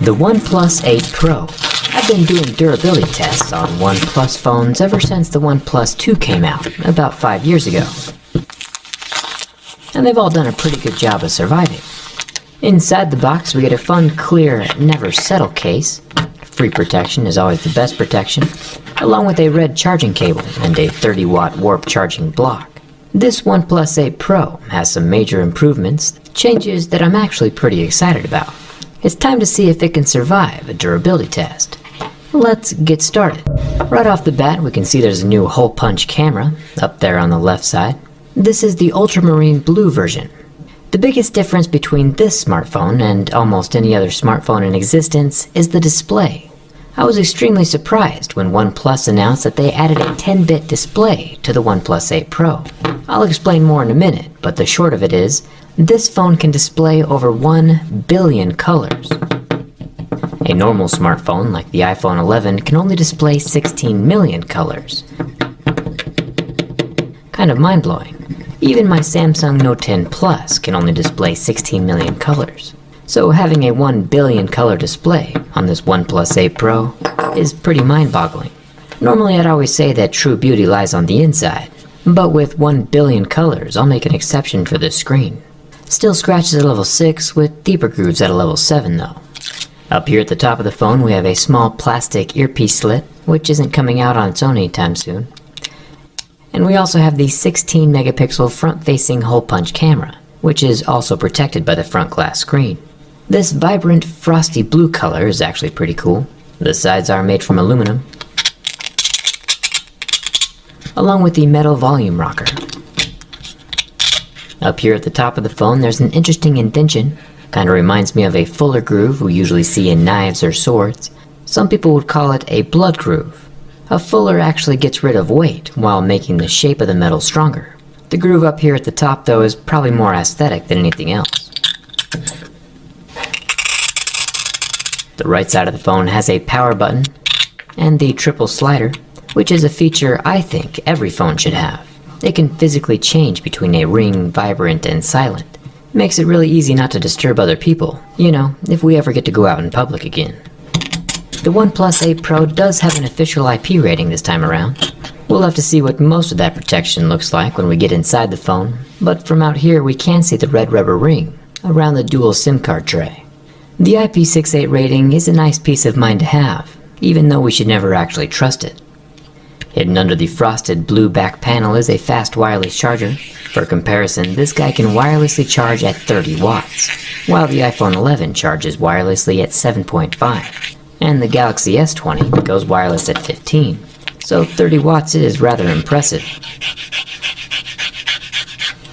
The OnePlus 8 Pro. I've been doing durability tests on OnePlus phones ever since the OnePlus 2 came out, about 5 years ago. And they've all done a pretty good job of surviving. Inside the box we get a fun, clear, never settle case. Free protection is always the best protection, along with a red charging cable and a 30-watt warp charging block. This OnePlus 8 Pro has some major improvements, changes that I'm actually pretty excited about. It's time to see if it can survive a durability test. Let's get started. Right off the bat, we can see there's a new hole punch camera up there on the left side. This is the ultramarine blue version. The biggest difference between this smartphone and almost any other smartphone in existence is the display. I was extremely surprised when OnePlus announced that they added a 10-bit display to the OnePlus 8 Pro. I'll explain more in a minute, but the short of it is, this phone can display over 1 billion colors. A normal smartphone like the iPhone 11 can only display 16 million colors. Kind of mind-blowing. Even my Samsung Note 10 Plus can only display 16 million colors. So having a 1 billion color display on this OnePlus 8 Pro is pretty mind-boggling. Normally I'd always say that true beauty lies on the inside, but with 1 billion colors I'll make an exception for this screen. Still scratches at level 6 with deeper grooves at a level 7 though. Up here at the top of the phone we have a small plastic earpiece slit, which isn't coming out on its own anytime soon. And we also have the 16 megapixel front-facing hole punch camera, which is also protected by the front glass screen. This vibrant frosty blue color is actually pretty cool. The sides are made from aluminum, along with the metal volume rocker. Up here at the top of the phone there's an interesting indention. Kinda reminds me of a fuller groove we usually see in knives or swords. Some people would call it a blood groove. A fuller actually gets rid of weight while making the shape of the metal stronger. The groove up here at the top though is probably more aesthetic than anything else. The right side of the phone has a power button and the triple slider, which is a feature I think every phone should have. It can physically change between a ring, vibrant, and silent. Makes it really easy not to disturb other people, you know, if we ever get to go out in public again. The OnePlus 8 Pro does have an official IP rating this time around. We'll have to see what most of that protection looks like when we get inside the phone, but from out here we can see the red rubber ring around the dual SIM card tray. The IP68 rating is a nice peace of mind to have, even though we should never actually trust it. Hidden under the frosted blue back panel is a fast wireless charger. For comparison, this guy can wirelessly charge at 30 watts, while the iPhone 11 charges wirelessly at 7.5, and the Galaxy S20 goes wireless at 15, so 30 watts is rather impressive.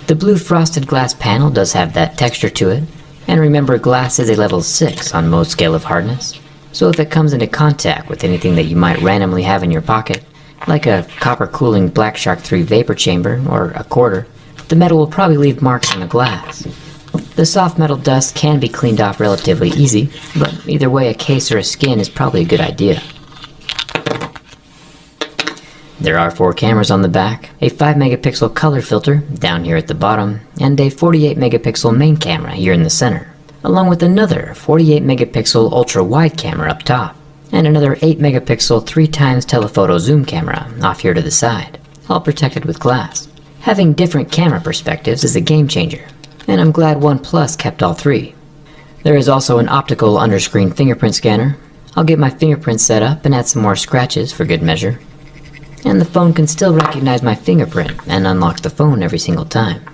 The blue frosted glass panel does have that texture to it, and remember glass is a level 6 on most scale of hardness, so if it comes into contact with anything that you might randomly have in your pocket, like a copper cooling Black Shark 3 vapor chamber or a quarter, the metal will probably leave marks on the glass. The soft metal dust can be cleaned off relatively easy, but either way a case or a skin is probably a good idea. There are 4 cameras on the back, a 5 megapixel color filter down here at the bottom, and a 48 megapixel main camera here in the center, along with another 48 megapixel ultra wide camera up top, and another 8 megapixel 3x telephoto zoom camera off here to the side, all protected with glass. Having different camera perspectives is a game changer, and I'm glad OnePlus kept all 3. There is also an optical underscreen fingerprint scanner. I'll get my fingerprint set up and add some more scratches for good measure. And the phone can still recognize my fingerprint and unlock the phone every single time.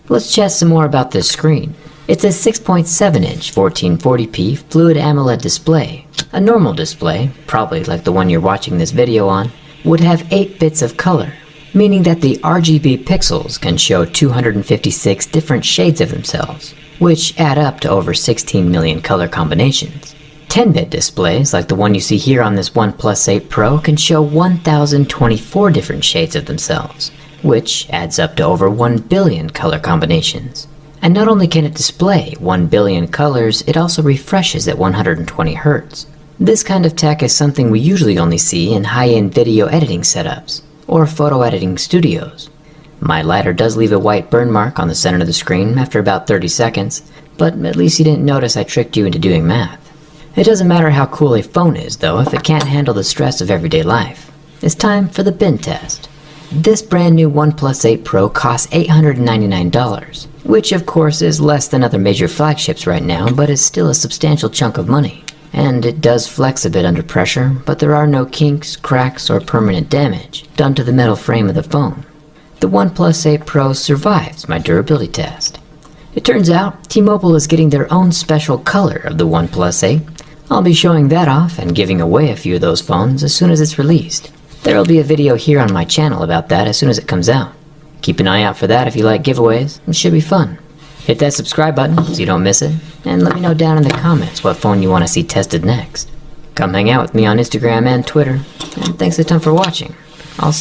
Let's chat some more about this screen. It's a 6.7-inch 1440p Fluid AMOLED display. A normal display, probably like the one you're watching this video on, would have 8 bits of color, meaning that the RGB pixels can show 256 different shades of themselves, which add up to over 16 million color combinations. 10-bit displays, like the one you see here on this OnePlus 8 Pro, can show 1,024 different shades of themselves, which adds up to over 1 billion color combinations. And not only can it display 1 billion colors, it also refreshes at 120 Hz. This kind of tech is something we usually only see in high-end video editing setups, or photo editing studios. My lighter does leave a white burn mark on the center of the screen after about 30 seconds, but at least you didn't notice I tricked you into doing math. It doesn't matter how cool a phone is though if it can't handle the stress of everyday life. It's time for the bin test. This brand new OnePlus 8 Pro costs $899, which of course is less than other major flagships right now, but is still a substantial chunk of money. And it does flex a bit under pressure, but there are no kinks, cracks, or permanent damage done to the metal frame of the phone. The OnePlus 8 Pro survives my durability test. It turns out T-Mobile is getting their own special color of the OnePlus 8. I'll be showing that off and giving away a few of those phones as soon as it's released. There'll be a video here on my channel about that as soon as it comes out. Keep an eye out for that if you like giveaways. It should be fun. Hit that subscribe button so you don't miss it, and let me know down in the comments what phone you want to see tested next. Come hang out with me on Instagram and Twitter, and thanks a ton for watching. I'll